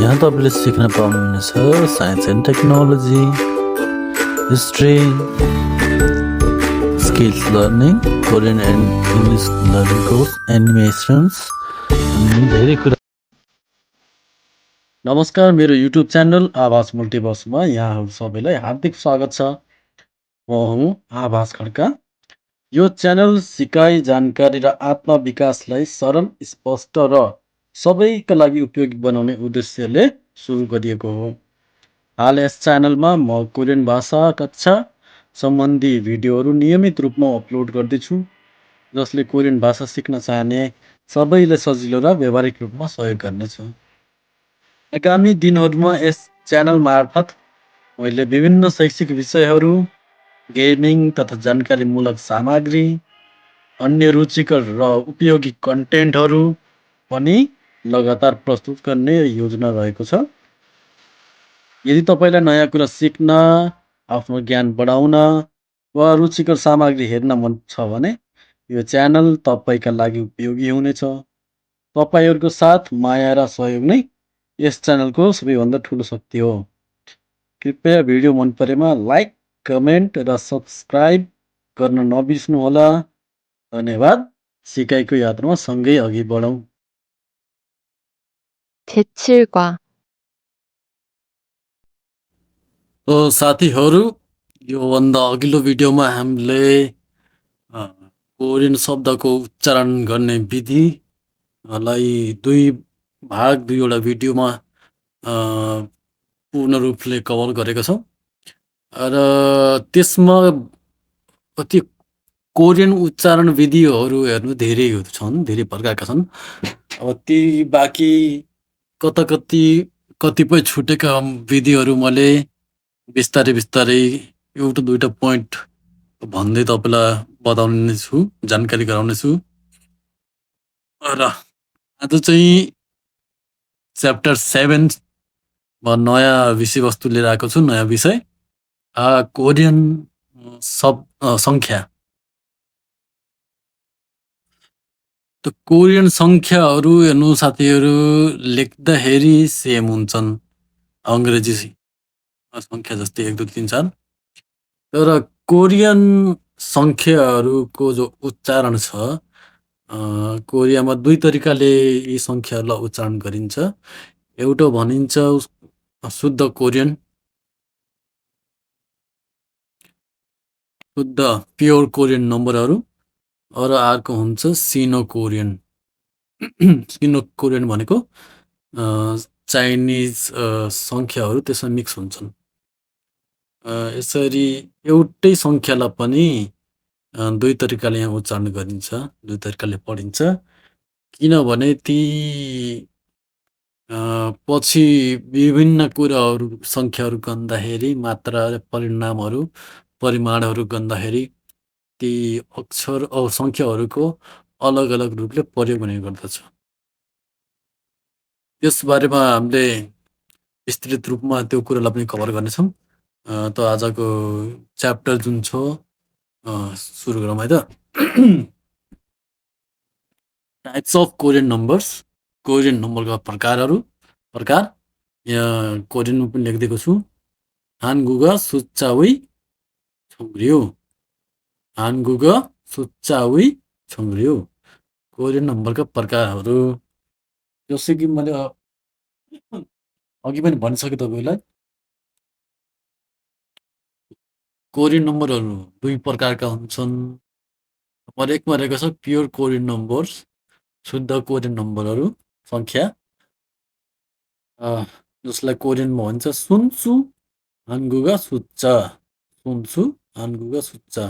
यहाँ तपाईँले सिक्न पाउनुहुनेछ science and technology, history, skills learning, Korean and English learning course, animations अनि धेरै कुरा। नमस्कार, मेरो युट्युब च्यानल आभास मल्टिभर्समा यहाँहरू सबैलाई हार्दिक स्वागत छ। म हुँ आभास खड्का। यो च्यानल सिकाइ, जानकारी र आत्मविकासलाई सरल, स्पष्ट र सबैका लागि उपयोगी बनाउने उद्देश्यले सुरु गरिएको हो। हाल यस च्यानलमा म कोरियन भाषा कक्षा सम्बन्धी भिडियोहरू नियमित रूपमा अपलोड गर्दैछु, जसले कोरियन भाषा सिक्न चाहने सबैलाई सजिलो र व्यावहारिक रूपमा सहयोग गर्नेछ। आगामी दिनहरूमा यस च्यानल मार्फत मैले विभिन्न शैक्षिक विषयहरू, गेमिङ तथा जानकारीमूलक सामग्री, अन्य रुचिकर र उपयोगी कन्टेन्टहरू पनि लगातार प्रस्तुत गर्ने योजना रहेको छ। यदि तपाईँलाई नयाँ कुरा सिक्न, आफ्नो ज्ञान बढाउन वा रुचिकर सामग्री हेर्न मन छ भने यो च्यानल तपाईँका लागि उपयोगी हुनेछ। तपाईँहरूको साथ, माया र सहयोग नै यस च्यानलको सबैभन्दा ठुलो शक्ति हो। कृपया भिडियो मन परेमा लाइक, कमेन्ट र सब्सक्राइब गर्न नबिर्सनुहोला। धन्यवाद। सिकाइको यात्रामा सँगै अघि बढौँ। 제칠과 साथीहरू, योभन्दा अघिल्लो भिडियोमा हामीले कोरियन शब्दको उच्चारण गर्ने विधिलाई दुईवटा भिडियोमा पूर्ण रूपले कभर गरेका छौँ र त्यसमा कति कोरियन उच्चारण विधिहरू हेर्नु धेरै छन्, धेरै प्रकारका छन्। अब ती बाँकी कतिपय छुटेका विधिहरू मैले बिस्तारै एउटा दुईटा पोइन्ट भन्दै तपाईँलाई बताउने छु, जानकारी गराउने छु। र आज चाहिँ च्याप्टर 7मा नयाँ विषयवस्तु लिएर आएको छु। नयाँ विषय कोरियन सङ्ख्या। त कोरियन सङ्ख्याहरू हेर्नु साथीहरू, लेख्दाखेरि सेम हुन्छन् अङ्ग्रेजी सङ्ख्या जस्तै 1 2 3 4, तर कोरियन सङ्ख्याहरूको जो उच्चारण छ, कोरियामा दुई तरिकाले यी सङ्ख्याहरूलाई उच्चारण गरिन्छ। एउटा भनिन्छ शुद्ध कोरियन, शुद्ध प्योर कोरियन नम्बरहरू, र अर्को हुन्छ सिनो कोरियन। सिनो कोरियन भनेको चाइनिज सङ्ख्याहरू त्यसमा मिक्स हुन्छन्। यसरी एउटै सङ्ख्यालाई पनि दुई तरिकाले यहाँ उच्चारण गरिन्छ, दुई तरिकाले पढिन्छ, किनभने ती पछि विभिन्न कुराहरू, सङ्ख्याहरू गन्दाखेरि, मात्रा परिणामहरू, परिमाणहरू गन्दाखेरि ती अक्षर सङ्ख्याहरूको अलग अलग रूपले प्रयोग हुने गर्दछ। त्यसबारेमा हामीले विस्तृत रूपमा त्यो कुरालाई पनि कभर गर्नेछौँ। त आजको च्याप्टर जुन छ सुरु गरौँ है त। Types of Korean numbers, Korean नम्बरका प्रकार यहाँ कोरियनमा पनि लेखिदिएको छु। हानगुगा सुचाउई छोङ्ग्रियो, हानगुगा सुचाउई छोङ्ग्रियो, कोरियन नम्बरका प्रकारहरू। जस्तै कि मैले अघि पनि भनिसकेँ तपाईँलाई, कोरियन नम्बरहरू दुई प्रकारका हुन्छन्। नम्बर 1मा रहेको छ प्योर कोरियन नम्बर्स, शुद्ध कोरियन नम्बरहरू, सङ्ख्या, जसलाई कोरियनमा भन्छ सुन्सु हानगुगा सुच्चा, सुन्सु हानगुगा सुच्चा,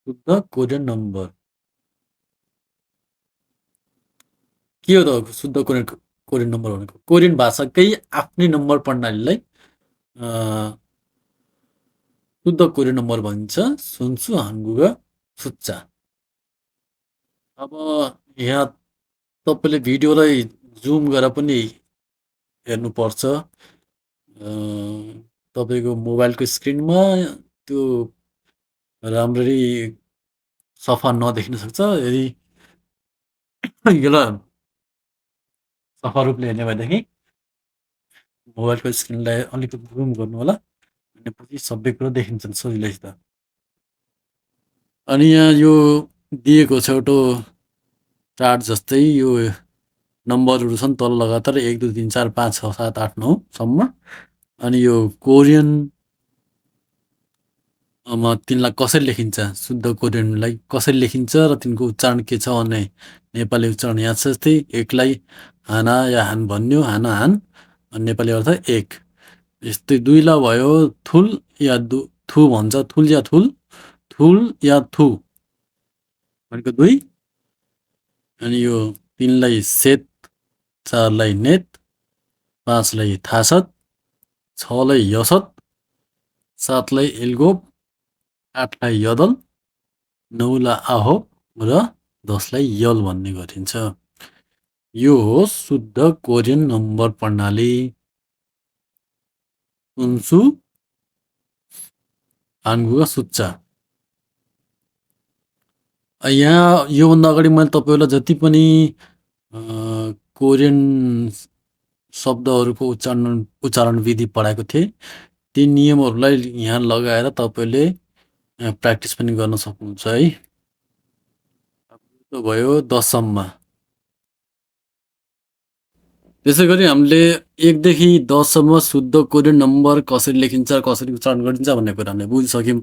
शुद्ध कोरियन नम्बर। के हो त शुद्ध कोरियन नम्बर भनेको? कोरियन भाषाकै आफ्नै नम्बर प्रणालीलाई शुद्ध कोरियन नम्बर भनिन्छ, सुन्सु हानगुगा सुच्चा। अब यहाँ तपाईँले भिडियोलाई जुम गरेर पनि हेर्नुपर्छ। तपाईँको मोबाइलको स्क्रिनमा त्यो राम्ररी सफा नदेखिन सक्छ। यदि यसलाई सफा रूपले हेर्ने भएदेखि मोबाइलको स्क्रिनलाई अलिकति जुम गर्नु होला। भनेपछि सबै कुरो देखिन्छन् सजिलैसित। अनि यहाँ यो दिएको छ एउटा चार्ट जस्तै यो नम्बरहरू छन् तल लगातार 1 2 3 4 5 6 7 8 9 सम्म। अनि यो कोरियन तिनलाई कसरी लेखिन्छ, शुद्ध कोरियनलाई कसरी लेखिन्छ र तिनको उच्चारण के छ भने नेपाली उच्चारण यहाँ छ जस्तै एकलाई हाना या हान भन्यो, हाना हान, अनि नेपाली अर्थ एक। यस्तै दुईलाई भयो थुल या थु भन्छ, थुल या थुल, थुल या थु भनेको दुई। अनि यो तिनलाई सेत, चारलाई नेत, पाँचलाई थासत, छलाई यसत, सातलाई एल्गोप, आठलाई यदल, नौलाई आहोप र 10लाई यल भन्ने गरिन्छ। यो हो शुद्ध कोरियन नम्बर प्रणाली। उन्सु हानगुगा सुच्चा। यहाँ योभन्दा अगाडि मैले तपाईँलाई जति पनि कोरियन शब्दहरूको उच्चारण विधि पढाएको थिएँ, ती नियमहरूलाई यहाँ लगाएर तपाईँले प्र्याक्टिस पनि गर्न सक्नुहुन्छ है। त्यो भयो 10 सम्म। त्यसै गरी हामीले 1 देखि 10 सम्म शुद्ध कोरियन नम्बर कसरी लेखिन्छ, कसरी उच्चारण गरिन्छ भन्ने कुरा हामीले बुझिसक्यौँ।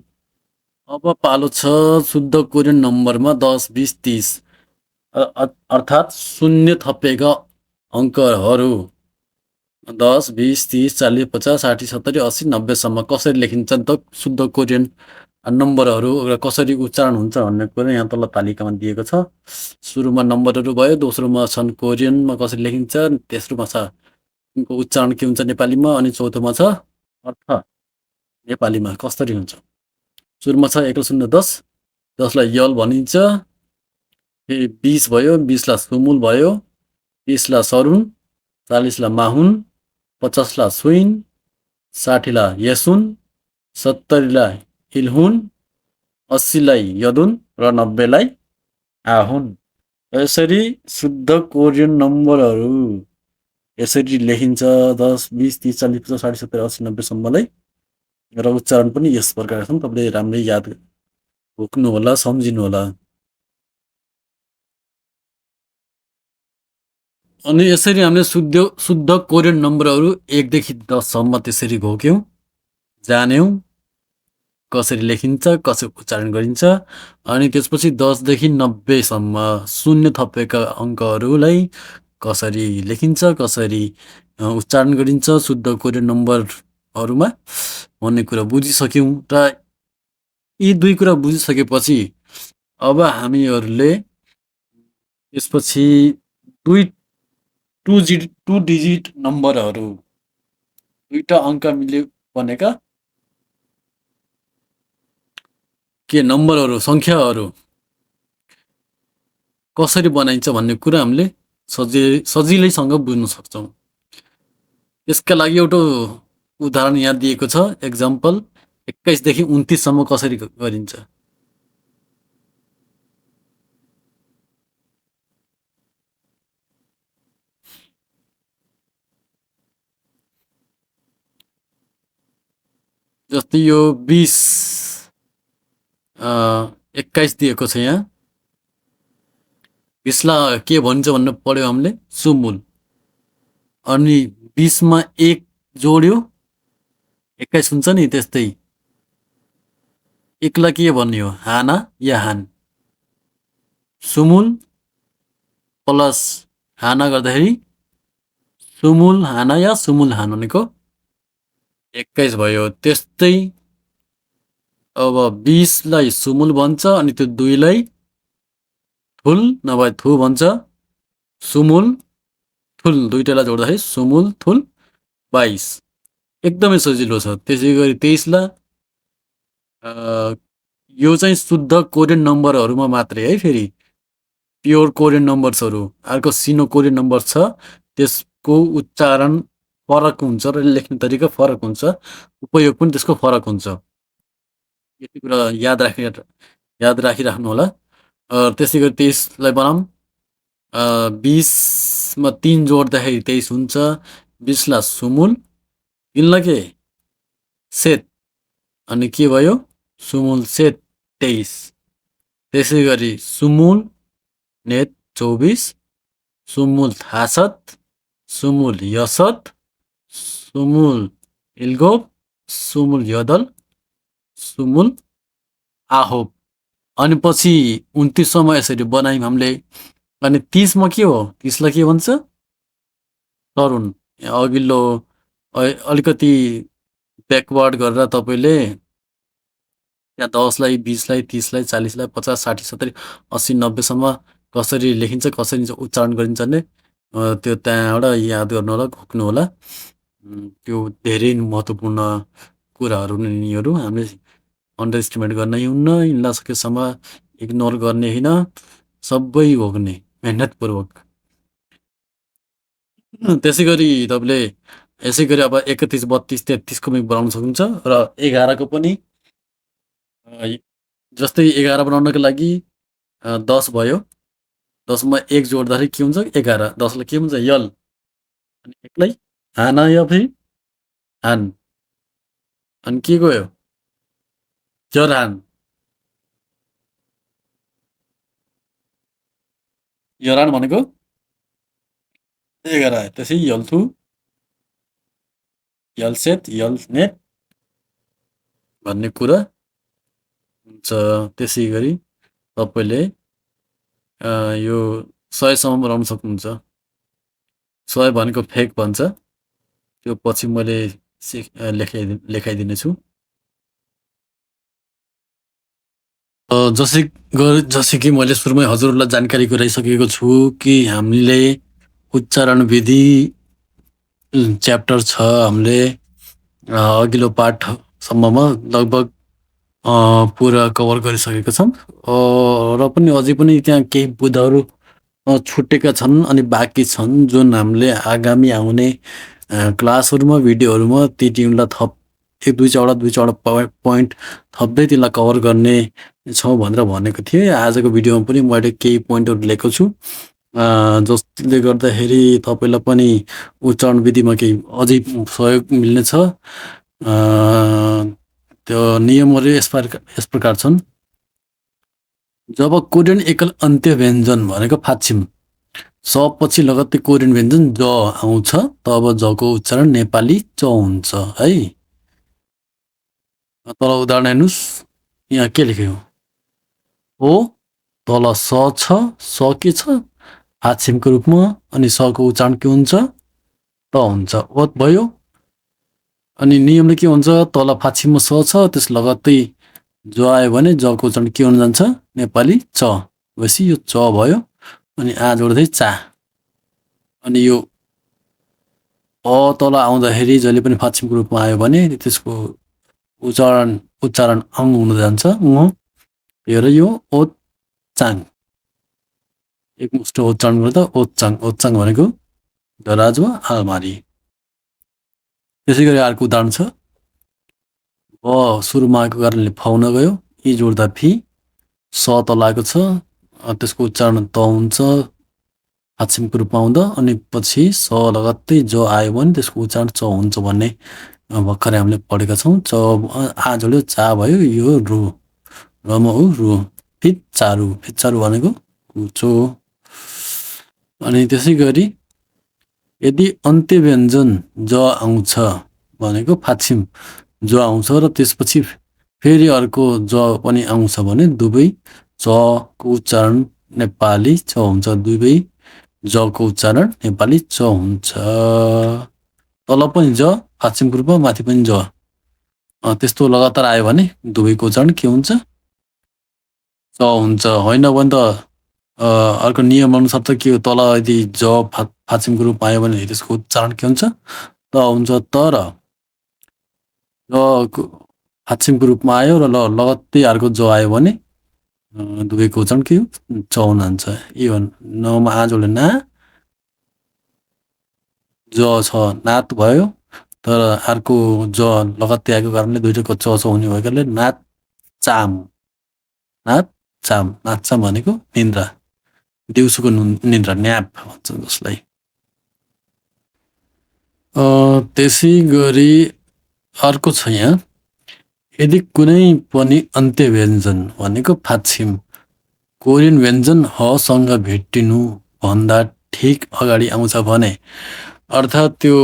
अब पालो छ शुद्ध कोरियन नम्बरमा 10 20 30 अर्थात् शून्य थपिएका अङ्कहरू 10 20 30 40 50 60 70 80 90 सम्म कसरी लेखिन्छन् त शुद्ध कोरियन नम्बरहरू र कसरी उच्चारण हुन्छ भन्ने कुरा यहाँ तल तालिकामा दिएको छ। सुरुमा नम्बरहरू भयो, दोस्रोमा छन् कोरियनमा कसरी लेखिन्छ, तेस्रोमा छ तिनको उच्चारण के हुन्छ नेपालीमा, अनि चौथोमा छ अर्थ नेपालीमा कसरी हुन्छ। सुरुमा छ 1 0 10, 10लाई यल भनिन्छ। 20 भयो, 20लाई सुमुल भयो, 30लाई सरुन, 40लाई माहुन, 50लाई सुइन, 60लाई यसुन, 70लाई इल्हुन, 80लाई यदुन र 90लाई आहुन। यसरी शुद्ध कोरियन नम्बरहरू यसरी लेखिन्छ 10 20 30 40 50 60 70 80 90 सम्मलाई, र उच्चारण पनि यस प्रकार छन्। तपाईँले राम्रै याद बोक्नु होला, सम्झिनु होला। अनि यसरी हामीले शुद्ध कोरियन नम्बरहरू 1 देखि 10 सम्म त्यसरी घोक्यौँ, जान्यौँ कसरी लेखिन्छ, कसरी उच्चारण गरिन्छ। अनि त्यसपछि 10 देखि 90 सम्म शून्य थपिएका अङ्कहरूलाई कसरी लेखिन्छ, कसरी उच्चारण गरिन्छ शुद्ध कोरियन नम्बरहरूमा भन्ने कुरा बुझिसक्यौँ। र यी दुई कुरा बुझिसकेपछि अब हामीहरूले यसपछि टु डिजिट नम्बरहरू, दुईटा अङ्क मिल्यो भनेका के नम्बरहरू, सङ्ख्याहरू कसरी बनाइन्छ भन्ने कुरा हामीले सजिलैसँग बुझ्न सक्छौँ। यसका लागि एउटा उदाहरण यहाँ दिएको छ, एक्जाम्पल 21 देखि 29 सम्म कसरी गरिन्छ। जस्तै यो 20 21 दिएको छ यहाँ। 20लाई के भन्छ भन्नु पढ्यो हामीले, सुमुल। अनि 20मा 1 जोड्यो 21 हुन्छ नि, त्यस्तै 1लाई के भन्यो, हाना या हान। सुमुल प्लस हाना गर्दाखेरि सुमुल हाना या सुमुल हान भनेको 21 भयो। त्यस्तै अब 20लाई सुमुल भन्छ, अनि त्यो 2लाई थुल नभए थु भन्छ। सुमुल थुल दुईटालाई जोड्दाखेरि सुमुल थुल 22, एकदमै सजिलो छ। त्यसै गरी 23लाई यो चाहिँ शुद्ध कोरियन नम्बरहरूमा मात्रै है, फेरि प्योर कोरियन नम्बर्सहरू, अर्को सिनो कोरियन नम्बर छ, त्यसको उच्चारण फरक हुन्छ र लेख्ने तरिका फरक हुन्छ, उपयोग पनि त्यसको फरक हुन्छ। यति कुरा याद राखिराख्नु होला। त्यसै गरी 23लाई बनाऊँ, 20मा 3 जोड्दाखेरि 23 हुन्छ। 20लाई सुमुल यिनलाई के सेत अनि के भयो सुमुल सेत 23। त्यसै गरी सुमुल नेत 24, सुमुल थासत, सुमुल यसत, सुमुल इल्गोप, सुमुल यदल, सुमुल आहोप। अनि पछि 29 यसरी बनायौँ हामीले। अनि 30मा के हो? 30लाई के भन्छ? तरुण। अघिल्लो अलिकति ब्याकवर्ड गरेर तपाईँले त्यहाँ 10लाई, 20लाई, 30लाई, 40लाई, 50, 60, 70, 80, 90सम्म कसरी लेखिन्छ, कसरी उच्चारण गरिन्छ भने त्यो त्यहाँबाट याद गर्नु होला, घोक्नु होला। त्यो धेरै महत्त्वपूर्ण कुराहरू हुन् यिनीहरू। हामीले अन्डर एस्टिमेट गर्नै हुन्न, यिनलाई सकेसम्म इग्नोर गर्ने होइन, सबै घोक्ने मेहनतपूर्वक। त्यसै गरी तपाईँले यसै गरी अब 31, 32, 33को पनि बनाउन सक्नुहुन्छ र 11को पनि जस्तै 11 बनाउनको लागि 10 भयो, 10मा 1 जोड्दाखेरि के हुन्छ? 11। 10लाई के हुन्छ? यल। अनि 1लाई हान या फेरि हान। अनि के गयो? जरहान। यरान भनेको 11 आयो। त्यसै यल्थु, यलसेत, यलनेत भन्ने कुरा हुन्छ। त्यसै गरी तपाईँले यो 100सम्म बनाउन सक्नुहुन्छ। 100 भनेको फेक भन्छ। त्यो पछि मैले लेखाइदिनेछु। जसै कि मैले सुरुमै हजुरहरूलाई जानकारी गराइसकेको छु कि हामीले उच्चारण विधि च्याप्टर छ हामीले अघिल्लो पाठसम्ममा लगभग पुरा कभर गरिसकेका छौँ। र पनि अझै पनि त्यहाँ केही बुँदाहरू छुटेका छन् अनि बाँकी छन्, जुन हामीले आगामी आउने क्लासहरूमा, भिडियोहरूमा ती टिमलाई थप 1-2 पोइन्ट थप्दै त्यसलाई कभर गर्ने छौँ भनेर भनेको थिएँ। आजको भिडियोमा पनि मैले केही पोइन्टहरू लिएको छु, जसले गर्दाखेरि तपाईँलाई पनि उच्चारण विधिमा केही अझै सहयोग मिल्नेछ। त्यो नियमहरू यस प्रकार छन्। जब कोरियन एकल अन्त्य व्यञ्जन भनेको फाक्षिम स पछि लगत्तै कोरियन व्यञ्जन ज आउँछ, तब जको उच्चारण नेपाली च हुन्छ है। तल उदाहरण हेर्नुहोस्, यहाँ के लेख्यो? ओ तल स छ, स के छ? फाक्षिमको रूपमा। अनि सको उच्चारण के हुन्छ? त हुन्छ। ओत भयो। अनि नियमले के हुन्छ? तल फाक्षिममा स छ, त्यस लगत्तै ज आयो भने जको उच्चारण के हुन जान्छ? नेपाली च। भनेपछि यो च भयो। अनि आ जोड्दै चा। अनि यो अ तल आउँदाखेरि जहिले पनि फाक्षिमको रूपमा आयो भने त्यसको उच्चारण अङ हुन जान्छ। हेर यो ओचाङ, एकमुष्ट उच्चारण गर्दा ओचाङ। ओचाङ भनेको दराज वा आलमारी। त्यसै गरी अर्को उदाहरण छ, ब सुरुमा आएको कारणले फ हुन गयो, यी जोड्दा फी, स तल आएको छ, त्यसको उच्चारण त हुन्छ फाक्षिमको रूपमा आउँदा। अनि पछि स लगत्तै ज आयो भने त्यसको उच्चारण च हुन्छ भन्ने भर्खरै हामीले पढेका छौँ। च आ जोड्यो चा भयो, यो रु, रमा उ रु, फिच्चारु। फिच्चारु भनेको कुचो। अनि त्यसै गरी यदि अन्त्य व्यञ्जन ज आउँछ भनेको फाक्षिम ज आउँछ र त्यसपछि फेरि अर्को ज पनि आउँछ भने दुवै चको उच्चारण नेपाली च हुन्छ। दुवै जको उच्चारण नेपाली च हुन्छ। तल पनि ज फाक्षिमको रूपमा, माथि पनि ज। त्यस्तो लगातार आयो भने दुवैको उच्चारण के हुन्छ? च हुन्छ। होइन भने त अर्को नियम अनुसार त के हो? तल यदि ज फाक्षिमको रूपमा आयो भने त्यसको उच्चारण के हुन्छ? त हुन्छ। तर फाक्षिमको रूपमा आयो र लगत्तै अर्को ज आयो भने दुवैको उच्चारण के हो? च हुन जान्छ। यो नमा आ जोड्यो ना, ज छ नात भयो। तर अर्को ज लगत्तै आएको कारणले दुइटैको च च हुने भएकाले नाच चाम। नाच चाम। नाच्चाम भनेको निन्द्रा, दिउँसोको निन्द्रा, न्याप भन्छ जसलाई। त्यसै गरी अर्को छ यहाँ, यदि कुनै पनि अन्त्यव्यञ्जन भनेको फाक्षिम कोरियन व्यञ्जन हसँग भेटिनु भन्दा ठिक अगाडि आउँछ भने, अर्थात् त्यो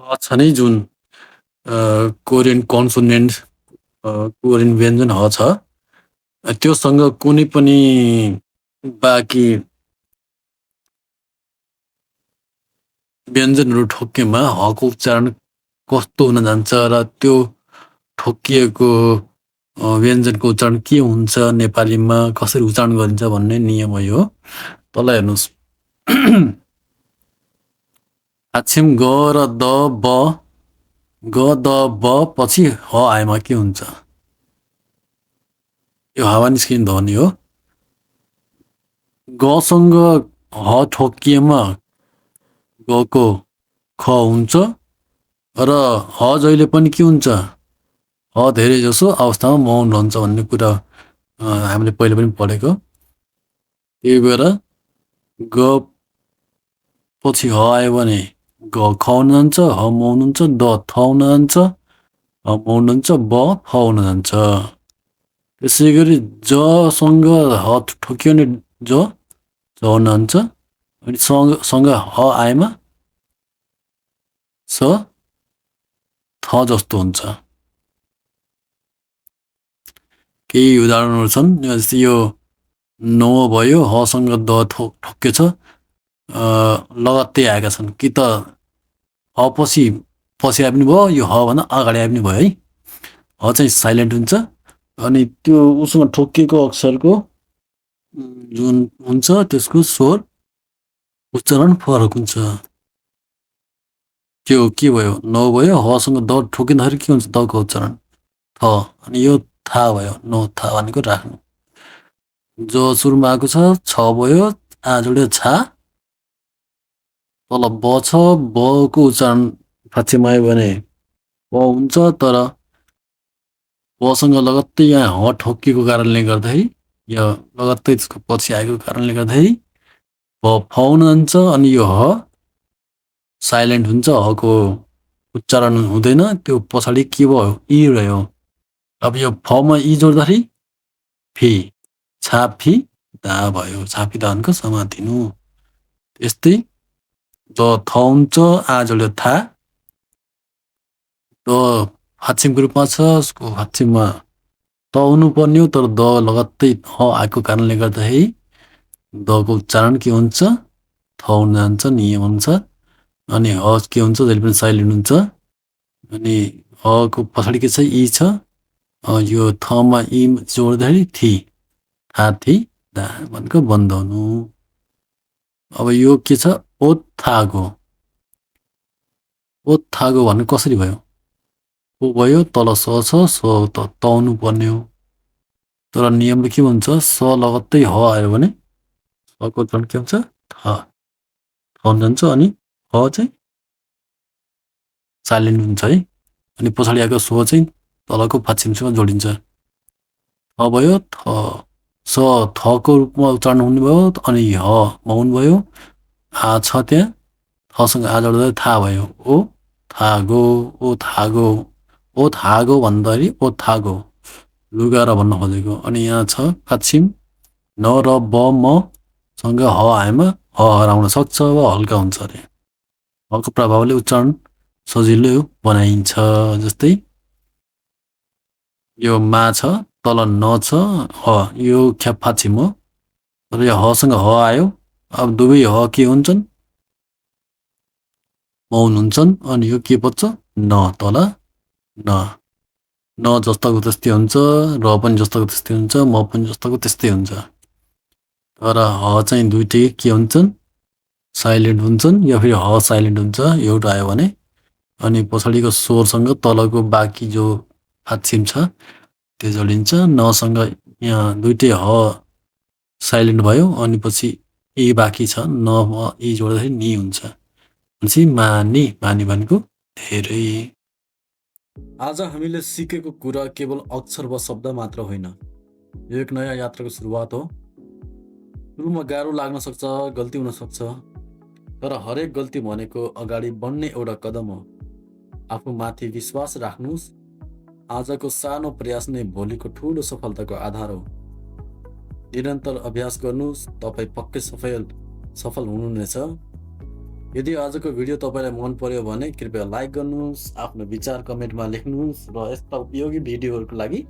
ह छ नै जुन कोरियन कन्सोनेन्ट कोरियन व्यञ्जन ह छ, त्योसँग कुनै पनि बाँकी व्यञ्जनहरू ठोक्केमा हको उच्चारण कस्तो हुन जान्छ र त्यो ठोकिएको व्यञ्जनको उच्चारण के हुन्छ, नेपालीमा कसरी उच्चारण गरिन्छ भन्ने नियम हो यो। तल हेर्नुहोस्, फाक्षिम ग र द ब, ग द ब पछि ह आएमा के हुन्छ? यो हावा निस्किने ध्वनि हो। गसँग ह ठोकिएमा गको ख हुन्छ र ह जहिले पनि के हुन्छ? ह धेरै जसो अवस्थामा मौन रहन्छ भन्ने कुरा हामीले पहिले पनि पढेको। त्यही भएर ग पछि ह आयो भने ग ख हुन जान्छ, ह मौन हुन्छ, द थ हुन जान्छ, ह मौन हुन्छ, ब फ हुन जान्छ। त्यसै गरी जसँग ह ठोकियो भने ज हुन जान्छ, अनि सँग ह आएमा स थ जस्तो हुन्छ। केही उदाहरणहरू छन्, जस्तै यो न भयो, हसँग द ठोक्केछ, लगत्तै आएका छन्, कि त ह पछि आए पनि भयो, यो ह भन्दा अगाडि आए पनि भयो है। ह चाहिँ साइलेन्ट हुन्छ, अनि त्यो उसँग ठोकिएको अक्षरको जुन हुन्छ त्यसको स्वर उच्चारण फरक हुन्छ। त्यो के भयो? न भयो, हसँग द ठोकिँदाखेरि के हुन्छ? दको उच्चारण थ, अनि यो था भयो, न था भनेको राख्नु। जो सुरुमा आएको छ भयो, आ जोड्यो छा, तल ब छ, बको उच्चारण फाक्षिम आयो भने ब हुन्छ, तर बसँग लगत्तै यहाँ ह ठोकिएको कारणले गर्दाखेरि, यो लगत्तै त्यसको पछि आएको कारणले गर्दाखेरि ब फ हुन जान्छ, अनि यो ह साइलेन्ट हुन्छ, हको उच्चारण हुँदैन, त्यो पछाडि के भयो? इ रह्यो। अब यो फमा इ जोड्दाखेरि फी, छाफी दा भयो, छाफी दा भनेको समातिनु। यस्तै द थ हुन्छ, आ जोड्यो था, द फाक्षिमको रूपमा छ, उसको फाक्षिममा त हुनुपर्ने हो, तर द लगत्तै ह आएको कारणले गर्दाखेरि दको उच्चारण के हुन्छ? थ हुन जान्छ, नियम अनुसार। अनि ह के हुन्छ? जहिले पनि साइलेन्ट हुन्छ। अनि हको पछाडि के छ? इ छ, यो थमा इ जोड्दाखेरि थी, थाथी दा भनेको बन्द हुनु। अब यो के छ? ओथागो, ओथागो भन्ने कसरी भयो? ओ भयो, तल स छ, स त हुनुपर्ने हो, तर नियमले के भन्छ? स लगत्तै ह आयो भने सको उच्चारण के हुन्छ? थ हुन जान्छ, अनि ह चाहिँ साइलेन्ट हुन्छ है। अनि पछाडि आएको स्व चाहिँ तलको फाक्षिमसँग जोडिन्छ। थ भयो, स थको रूपमा उच्चारण हुने भयो, अनि ह मौन भयो, आ छ त्यहाँ, थसँग आ जोड्दा था भयो, ओ थागो, ओ थागो, ओ थागो भन्दाखेरि ओ थागो लुगा र भन्न खोजेको। अनि यहाँ छ फाक्षिम न र ब म सँग ह आएमा ह हराउन सक्छ वा हल्का हुन्छ अरे। हको प्रभावले उच्चारण सजिलो बनाइन्छ। जस्तै यो मा छ, तल न छ, ह यो ख्याप फाक्षिम हो, तर यो हसँग ह आयो। अब दुवै ह के हुन्छन्? मौन हुन्छन्, अनि यो के बच्छ? न, तल न, न जस्ताको त्यस्तै हुन्छ, र पनि जस्ताको त्यस्तै हुन्छ, म पनि जस्ताको त्यस्तै हुन्छ। तर ह चाहिँ दुइटै के हुन्छन्? साइलेन्ट हुन्छन्, या फेरि ह साइलेन्ट हुन्छ, एउटा आयो भने। अनि पछाडिको स्वरसँग तलको बाँकी जो फाक्षिम छ त्यो जोडिन्छ। नसँग यहाँ दुइटै ह साइलेन्ट भयो, अनि पछि इ बाँकी छ, न इ जोड्दाखेरि नि हुन्छ, भनेपछि मानी, मानी भनेको धेरै। आज हामीले सिकेको कुरा केवल अक्षर वा शब्द मात्र होइन, यो एक नयाँ यात्राको सुरुवात हो। सुरुमा गाह्रो लाग्न सक्छ, गल्ती हुन सक्छ, तर हरेक गल्ती भनेको अगाडि बढ्ने एउटा कदम हो। आफूमाथि विश्वास राख्नुहोस्। आजको सानो प्रयास नै भोलिको ठुलो सफलताको आधार हो। निरन्तर अभ्यास गर्नुहोस्, तपाईँ पक्कै सफल हुनुहुनेछ। यदि आजको भिडियो तपाईँलाई मन पर्यो भने कृपया लाइक गर्नुहोस्, आफ्नो विचार कमेन्टमा लेख्नुहोस् र यस्ता उपयोगी भिडियोहरूको लागि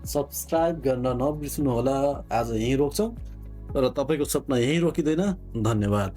सब्सक्राइब गर्न नबिर्सनुहोला। आज यहीँ रोक्छौँ, तर तपाईँको सपना यहीँ रोकिँदैन। धन्यवाद।